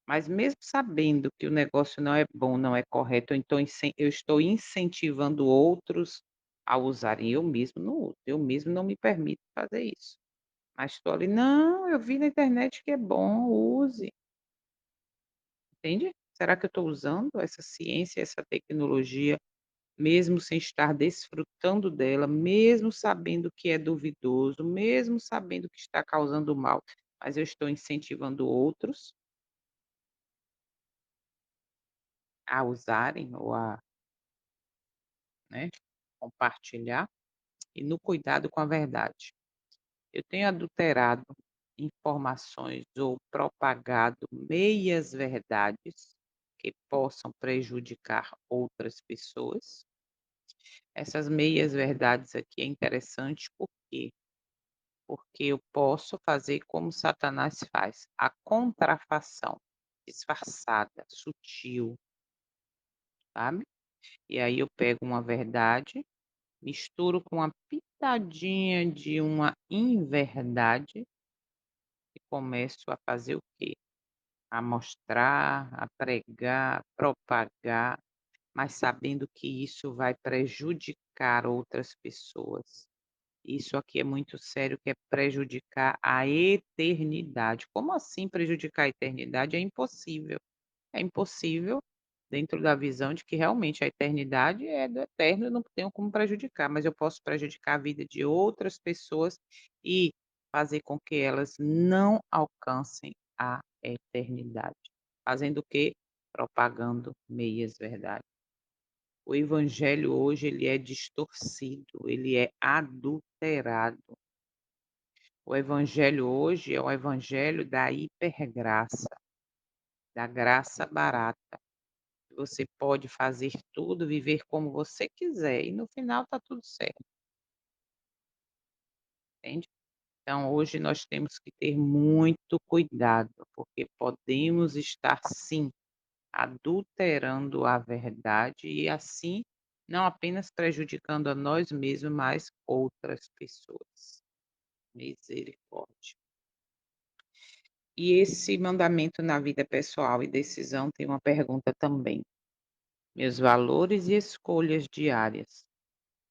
Mas mesmo sabendo que o negócio não é bom, não é correto, ou então eu estou incentivando outros a usarem, eu mesmo não uso, eu mesmo não me permito fazer isso. Mas estou ali: "Não, eu vi na internet que é bom, use", entende? Será que eu estou usando essa ciência, essa tecnologia, mesmo sem estar desfrutando dela, mesmo sabendo que é duvidoso, mesmo sabendo que está causando mal, mas eu estou incentivando outros a usarem ou a, né, compartilhar, e no cuidado com a verdade. Eu tenho adulterado informações ou propagado meias verdades que possam prejudicar outras pessoas. Essas meias verdades aqui é interessante por quê? Porque eu posso fazer como Satanás faz, a contrafação, disfarçada, sutil, sabe? E aí eu pego uma verdade, misturo com uma pitadinha de uma inverdade e começo a fazer o quê? A mostrar, a pregar, propagar, mas sabendo que isso vai prejudicar outras pessoas. Isso aqui é muito sério, que é prejudicar a eternidade. Como assim prejudicar a eternidade? É impossível. É impossível dentro da visão de que realmente a eternidade é do eterno, eu não tenho como prejudicar, mas eu posso prejudicar a vida de outras pessoas e fazer com que elas não alcancem a eternidade. Fazendo o quê? Propagando meias verdades. O evangelho hoje ele é distorcido, ele é adulterado. O evangelho hoje é o evangelho da hipergraça, da graça barata. Você pode fazer tudo, viver como você quiser e no final está tudo certo, entende? Então hoje nós temos que ter muito cuidado, porque podemos estar sim adulterando a verdade e assim não apenas prejudicando a nós mesmos, mas outras pessoas. Misericórdia. E esse mandamento na vida pessoal e decisão tem uma pergunta também. Meus valores e escolhas diárias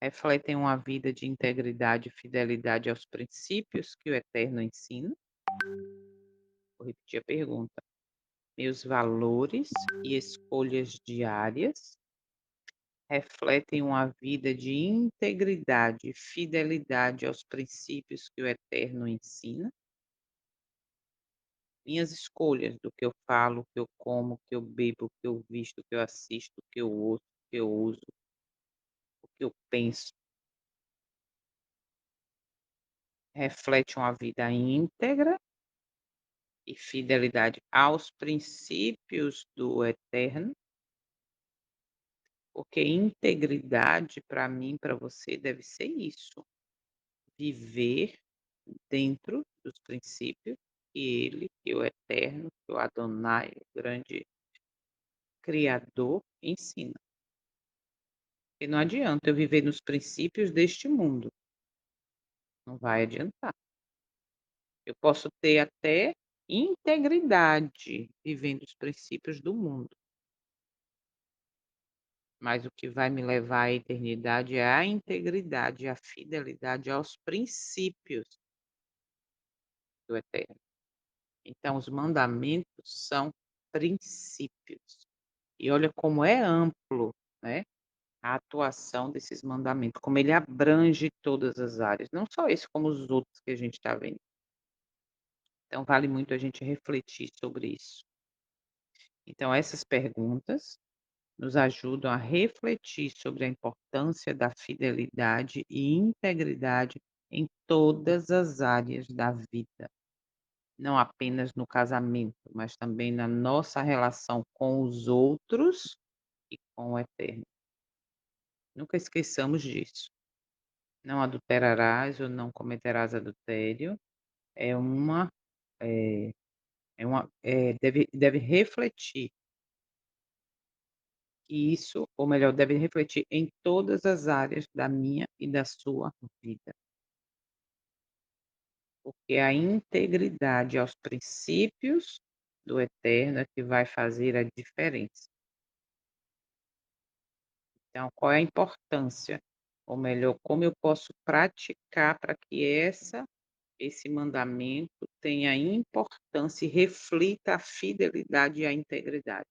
refletem uma vida de integridade e fidelidade aos princípios que o Eterno ensina? Vou repetir a pergunta. Meus valores e escolhas diárias refletem uma vida de integridade e fidelidade aos princípios que o Eterno ensina? Minhas escolhas do que eu falo, o que eu como, o que eu bebo, o que eu visto, o que eu assisto, o que eu ouço, o que eu uso, o que eu penso, reflete uma vida íntegra e fidelidade aos princípios do Eterno, porque integridade para mim, para você, deve ser isso, viver dentro dos princípios que Ele, que o Eterno, que o Adonai, o grande Criador, ensina. E não adianta eu viver nos princípios deste mundo, não vai adiantar. Eu posso ter até integridade vivendo os princípios do mundo, mas o que vai me levar à eternidade é a integridade, a fidelidade aos princípios do Eterno. Então, os mandamentos são princípios. E olha como é amplo, né, a atuação desses mandamentos, como ele abrange todas as áreas, não só esse, como os outros que a gente está vendo. Então, vale muito a gente refletir sobre isso. Então, essas perguntas nos ajudam a refletir sobre a importância da fidelidade e integridade em todas as áreas da vida, não apenas no casamento, mas também na nossa relação com os outros e com o Eterno. Nunca esqueçamos disso. Não adulterarás ou não cometerás adultério é uma, eh, deve refletir que isso, ou melhor, deve refletir em todas as áreas da minha e da sua vida. Porque a integridade aos princípios do Eterno é que vai fazer a diferença. Então, qual é a importância? Ou melhor, como eu posso praticar para que esse mandamento tenha importância e reflita a fidelidade e a integridade?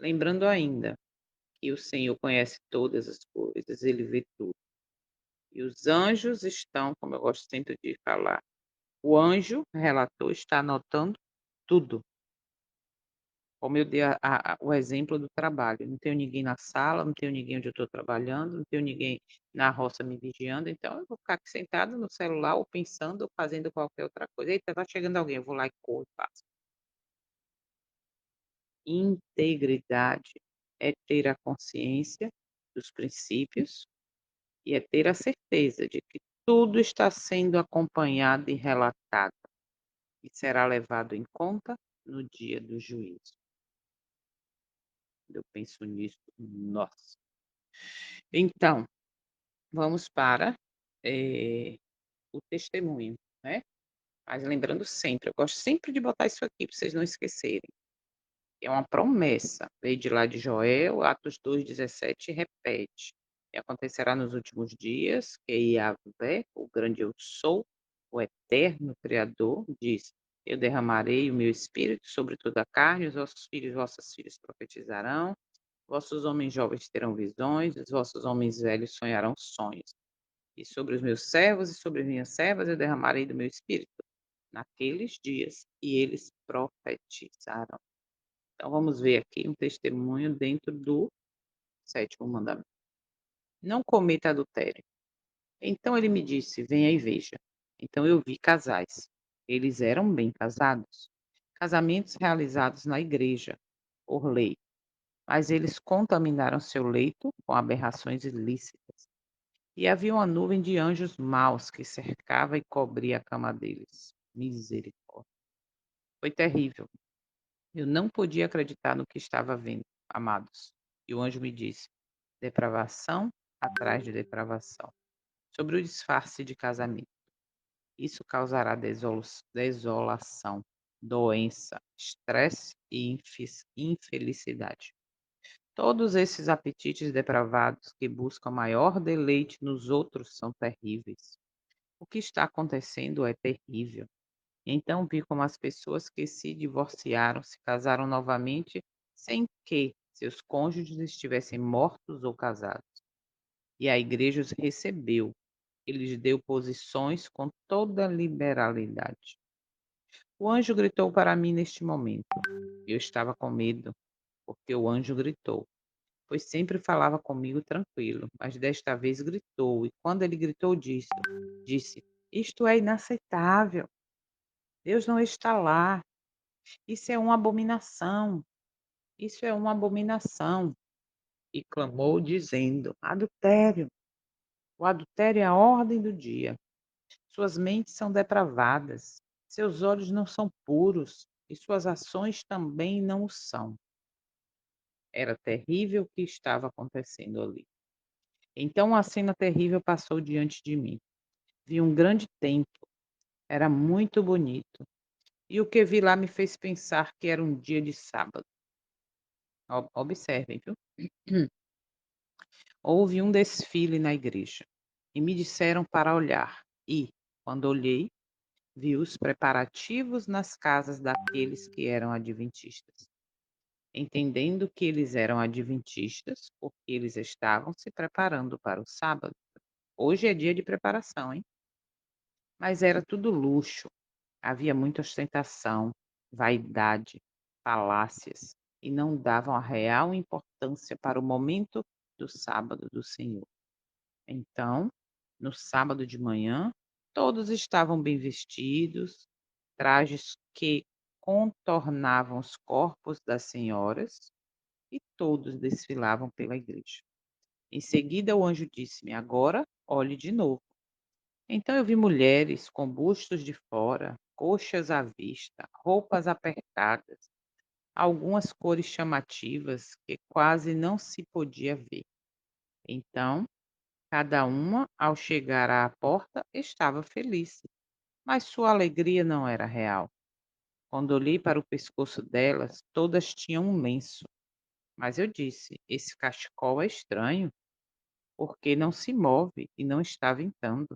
lembrando ainda que o Senhor conhece todas as coisas, ele vê tudo. E os anjos estão, como eu gosto sempre de falar, o anjo relator está anotando tudo. Como eu dei o exemplo do trabalho, não tenho ninguém na sala, não tenho ninguém onde eu estou trabalhando, não tenho ninguém na roça me vigiando, então eu vou ficar aqui sentada no celular ou pensando ou fazendo qualquer outra coisa. "Eita, tá chegando alguém", eu vou lá e corro e faço. Integridade é ter a consciência dos princípios e é ter a certeza de que tudo está sendo acompanhado e relatado e será levado em conta no dia do juízo. Eu penso nisso, nossa. Então, vamos para, o testemunho, né. Mas lembrando sempre, eu gosto sempre de botar isso aqui para vocês não esquecerem, é uma promessa, veio de lá de Joel, Atos 2:17 repete: "E acontecerá nos últimos dias que Yahvé, o grande eu sou, o eterno Criador, diz: Eu derramarei o meu espírito sobre toda a carne, os vossos filhos e vossas filhas profetizarão, vossos homens jovens terão visões, os vossos homens velhos sonharão sonhos. E sobre os meus servos e sobre as minhas servas eu derramarei do meu espírito naqueles dias, e eles profetizarão." Então vamos ver aqui um testemunho dentro do sétimo mandamento. Não cometa adultério. Então ele me disse: Venha e veja. Então eu vi casais. Eles eram bem casados. Casamentos realizados na igreja, por lei. Mas eles contaminaram seu leito com aberrações ilícitas. E havia uma nuvem de anjos maus que cercava e cobria a cama deles. Misericórdia. Foi terrível. Eu não podia acreditar no que estava vendo, amados. E o anjo me disse: depravação atrás de depravação, sobre o disfarce de casamento. Isso causará desolação, doença, estresse e infelicidade. Todos esses apetites depravados que buscam maior deleite nos outros são terríveis. O que está acontecendo é terrível. Então vi como as pessoas que se divorciaram se casaram novamente sem que seus cônjuges estivessem mortos ou casados. E a igreja os recebeu e lhes deu posições com toda liberalidade. O anjo gritou para mim neste momento. Eu estava com medo, porque o anjo gritou, pois sempre falava comigo tranquilo, mas desta vez gritou, e quando ele gritou, disse: Isto é inaceitável. Deus não está lá. Isso é uma abominação. Isso é uma abominação. E clamou, dizendo: Adultério. O adultério é a ordem do dia. Suas mentes são depravadas. Seus olhos não são puros. E suas ações também não o são. Era terrível o que estava acontecendo ali. Então uma cena terrível passou diante de mim. Vi um grande templo. Era muito bonito. E o que vi lá me fez pensar que era um dia de sábado. Observem, viu? Houve um desfile na igreja e me disseram para olhar, e, quando olhei, vi os preparativos nas casas daqueles que eram adventistas, entendendo que eles eram adventistas porque eles estavam se preparando para o sábado. Hoje é dia de preparação, hein? Mas era tudo luxo, havia muita ostentação, vaidade, falácias, e não davam a real importância para o momento do sábado do Senhor. Então, no sábado de manhã, todos estavam bem vestidos, trajes que contornavam os corpos das senhoras, e todos desfilavam pela igreja. Em seguida, o anjo disse-me: Agora olhe de novo. Então eu vi mulheres com bustos de fora, coxas à vista, roupas apertadas, algumas cores chamativas que quase não se podia ver. Então, cada uma, ao chegar à porta, estava feliz, mas sua alegria não era real. Quando olhei para o pescoço delas, todas tinham um lenço. Mas eu disse: Esse cachecol é estranho, porque não se move e não está ventando.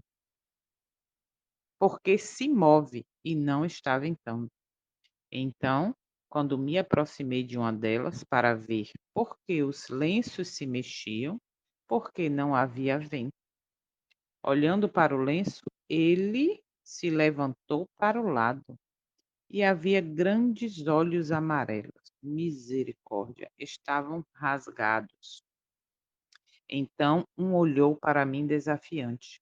Porque se move e não está ventando. Então Quando me aproximei de uma delas para ver por que os lenços se mexiam, porque não havia vento. Olhando para o lenço, ele se levantou para o lado e havia grandes olhos amarelos. Misericórdia, estavam rasgados. Então um olhou para mim desafiante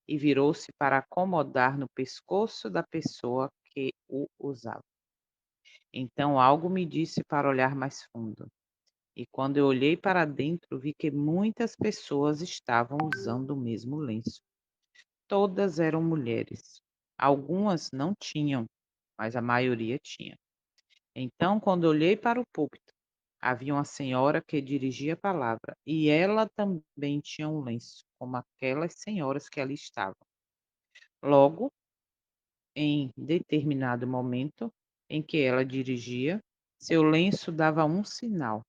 e virou-se para acomodar no pescoço da pessoa que o usava. Então algo me disse para olhar mais fundo. E quando eu olhei para dentro, vi que muitas pessoas estavam usando o mesmo lenço. Todas eram mulheres. Algumas não tinham, mas a maioria tinha. Então, quando olhei para o púlpito, havia uma senhora que dirigia a palavra, e ela também tinha um lenço, como aquelas senhoras que ali estavam. Logo, em determinado momento em que ela dirigia, seu lenço dava um sinal.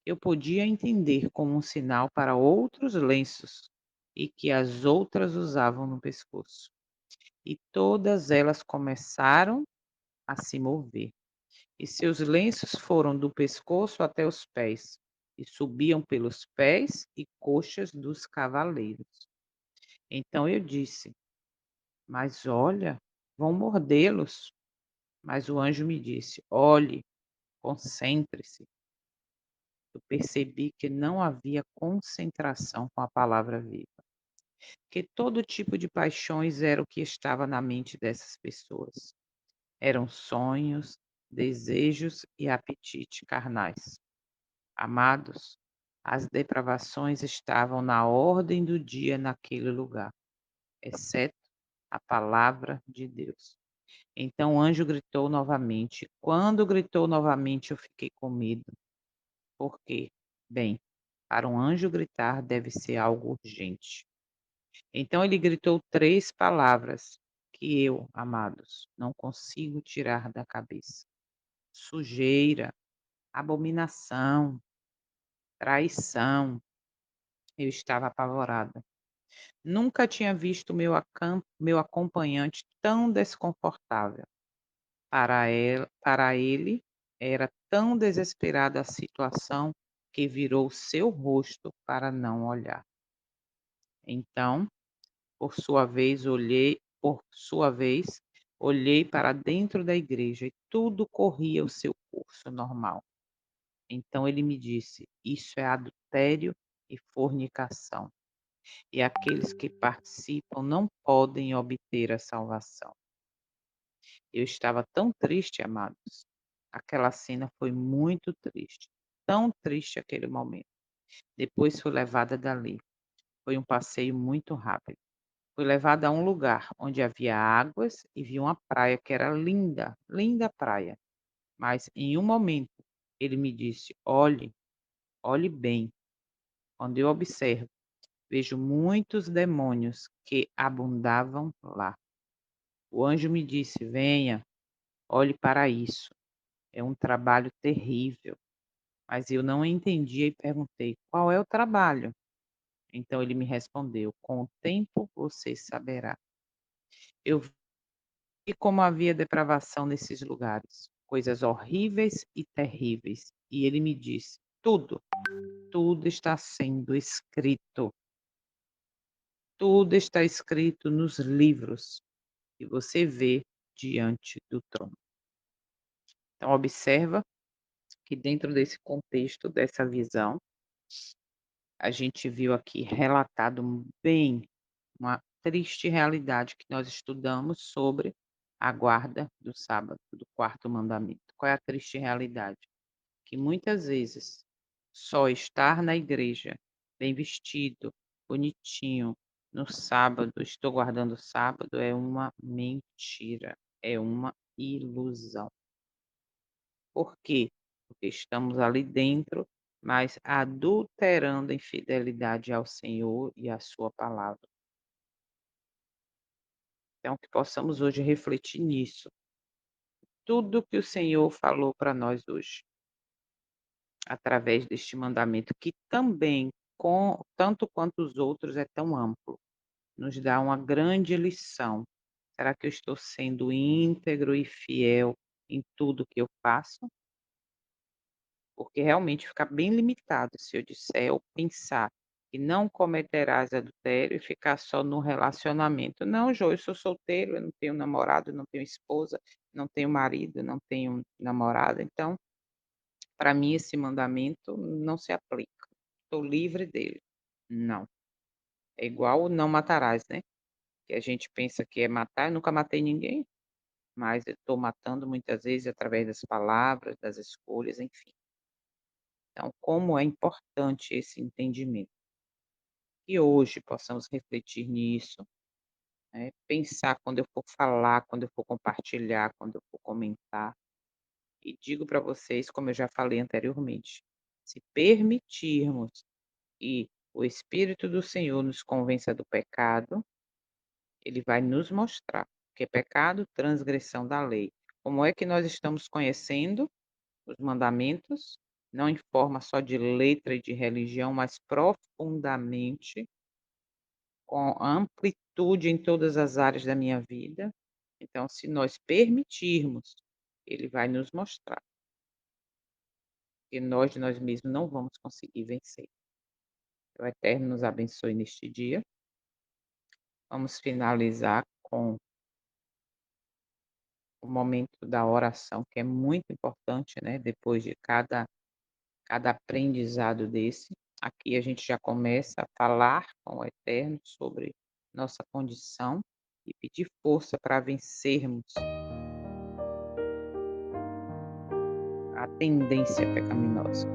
Eu podia entender como um sinal para outros lenços e que as outras usavam no pescoço. E todas elas começaram a se mover. E seus lenços foram do pescoço até os pés, e subiam pelos pés e coxas dos cavaleiros. Então eu disse: Mas olha, vão mordê-los. Mas o anjo me disse: Olhe, concentre-se. Eu percebi que não havia concentração com a palavra viva, que todo tipo de paixões era o que estava na mente dessas pessoas. Eram sonhos, desejos e apetite carnais. Amados, as depravações estavam na ordem do dia naquele lugar, exceto a palavra de Deus. Então o anjo gritou novamente. Quando gritou novamente, eu fiquei com medo. Por quê? Bem, para um anjo gritar deve ser algo urgente. Então ele gritou 3 palavras que eu, amados, não consigo tirar da cabeça: sujeira, abominação, traição. Eu estava apavorada. Nunca tinha visto meu acompanhante tão desconfortável. Para ele, era tão desesperada a situação que virou seu rosto para não olhar. Então, por sua vez, olhei para dentro da igreja e tudo corria o seu curso normal. Então ele me disse: Isso é adultério e fornicação, e aqueles que participam não podem obter a salvação. Eu estava tão triste, amados. Aquela cena foi muito triste, tão triste aquele momento. Depois fui levada dali. Foi um passeio muito rápido. Fui levada a um lugar onde havia águas e vi uma praia que era linda, linda praia. Mas em um momento ele me disse: Olhe, olhe bem. Quando eu observo, vejo muitos demônios que abundavam lá. O anjo me disse: Venha, olhe para isso. É um trabalho terrível. Mas eu não entendia e perguntei: Qual é o trabalho? Então ele me respondeu: Com o tempo você saberá. Eu vi como havia depravação nesses lugares, coisas horríveis e terríveis. E ele me disse: Tudo, tudo está sendo escrito. Tudo está escrito nos livros que você vê diante do trono. Então observa que dentro desse contexto, dessa visão, a gente viu aqui relatado bem uma triste realidade que nós estudamos sobre a guarda do sábado, do quarto mandamento. Qual é a triste realidade? Que muitas vezes só estar na igreja, bem vestido, bonitinho, no sábado, estou guardando o sábado, é uma mentira, é uma ilusão. Por quê? Porque estamos ali dentro, mas adulterando a infidelidade ao Senhor e à sua palavra. Então, que possamos hoje refletir nisso. Tudo que o Senhor falou para nós hoje, através deste mandamento, que também, tanto quanto os outros, é tão amplo, nos dá uma grande lição. Será que eu estou sendo íntegro e fiel em tudo que eu faço, porque realmente fica bem limitado se eu disser ou pensar que não cometerás adultério e ficar só no relacionamento. Não, Jô, eu sou solteiro, eu não tenho namorado, não tenho esposa, não tenho marido, não tenho namorada, então, para mim esse mandamento não se aplica, estou livre dele. Não, é igual o não matarás, né, que a gente pensa que é matar, eu nunca matei ninguém, mas eu estou matando muitas vezes através das palavras, das escolhas, enfim. Então, como é importante esse entendimento. Que hoje possamos refletir nisso, né, pensar quando eu for falar, quando eu for compartilhar, quando eu for comentar. E digo para vocês, como eu já falei anteriormente, se permitirmos que o Espírito do Senhor nos convença do pecado, ele vai nos mostrar que é pecado, transgressão da lei. Como é que nós estamos conhecendo os mandamentos? Não em forma só de letra e de religião, mas profundamente, com amplitude em todas as áreas da minha vida. Então, se nós permitirmos, ele vai nos mostrar que nós de nós mesmos não vamos conseguir vencer. Que o Eterno nos abençoe neste dia. Vamos finalizar com o momento da oração, que é muito importante, né? Depois de cada aprendizado desse. Aqui a gente já começa a falar com o Eterno sobre nossa condição e pedir força para vencermos a tendência pecaminosa.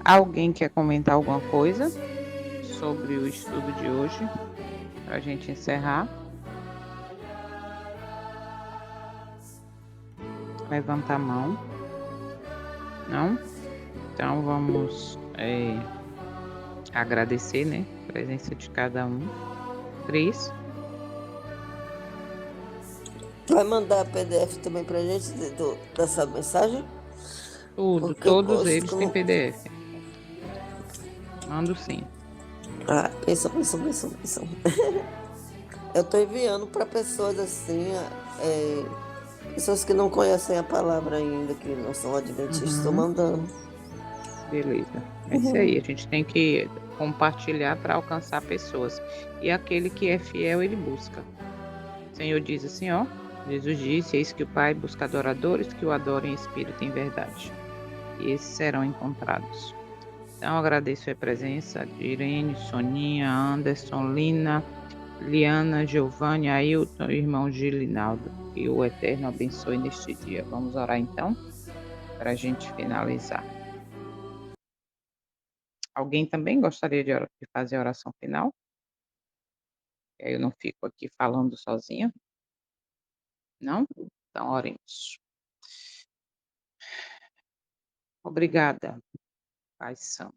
Alguém quer comentar alguma coisa sobre o estudo de hoje, para a gente encerrar? Levanta a mão. Não? Então vamos, agradecer, né, a presença de cada um. Cris? Vai mandar PDF também pra gente dessa mensagem? Tudo, Porque eu todos gosto eles que têm não. PDF. Mando sim. Ah, pensam. Eu tô enviando para pessoas assim, pessoas que não conhecem a palavra ainda, que não são adventistas, estou Uhum, mandando. beleza. É isso aí, Uhum. a gente tem que compartilhar para alcançar pessoas. E aquele que é fiel, ele busca. O Senhor diz assim, ó, Jesus disse: "Eis que o Pai busca adoradores que o adorem em espírito e em verdade, e esses serão encontrados". Então agradeço a presença de Irene, Soninha, Anderson, Lina, Liana, Giovanni, Ailton, irmão Gilinaldo. Que o Eterno abençoe neste dia. Vamos orar então, para a gente finalizar. Alguém também gostaria de fazer a oração final? Que aí eu não fico aqui falando sozinha, não? Então oremos. Obrigada, Pai Santo,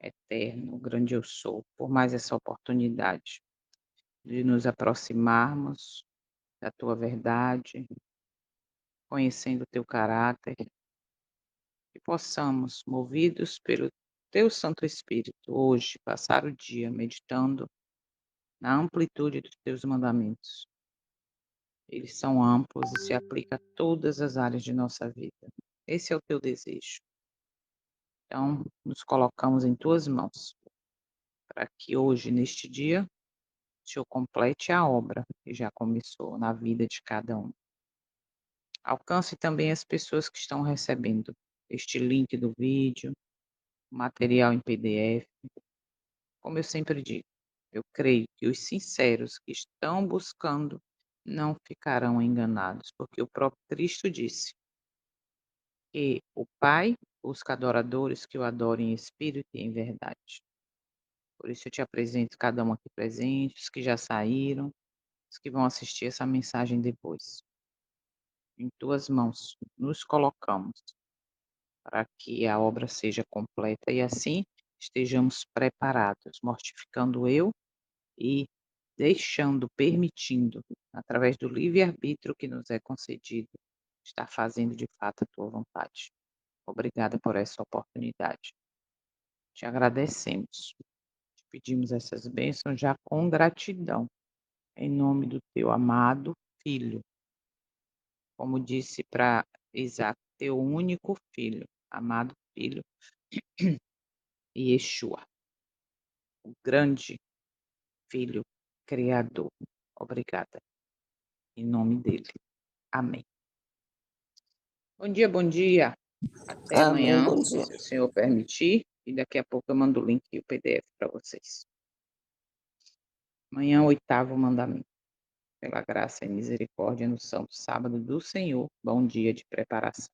Eterno, grande eu sou, por mais essa oportunidade de nos aproximarmos da tua verdade, conhecendo o teu caráter, que possamos, movidos pelo teu Santo Espírito, hoje passar o dia meditando na amplitude dos teus mandamentos. Eles são amplos e se aplicam a todas as áreas de nossa vida. Esse é o teu desejo. Então, nos colocamos em tuas mãos, para que hoje, neste dia, o Senhor complete a obra que já começou na vida de cada um. Alcance também as pessoas que estão recebendo este link do vídeo, material em PDF. Como eu sempre digo, eu creio que os sinceros que estão buscando não ficarão enganados, porque o próprio Cristo disse que o Pai busca adoradores que o adorem em espírito e em verdade. Por isso eu te apresento cada um aqui presente, os que já saíram, os que vão assistir essa mensagem depois. Em tuas mãos nos colocamos para que a obra seja completa e assim estejamos preparados, mortificando eu e deixando, permitindo, através do livre-arbítrio que nos é concedido, estar fazendo de fato a tua vontade. Obrigada por essa oportunidade. Te agradecemos. Te pedimos essas bênçãos já com gratidão, em nome do teu amado Filho, como disse para Isaac, teu único filho, amado filho, Yeshua, o grande Filho Criador. Obrigada. Em nome dele. Amém. Bom dia, bom dia. Até Amém, amanhã, bom dia. se o senhor permitir, e daqui a pouco eu mando o link e o PDF para vocês. Amanhã, 8º mandamento. Pela graça e misericórdia no santo sábado do Senhor. Bom dia de preparação.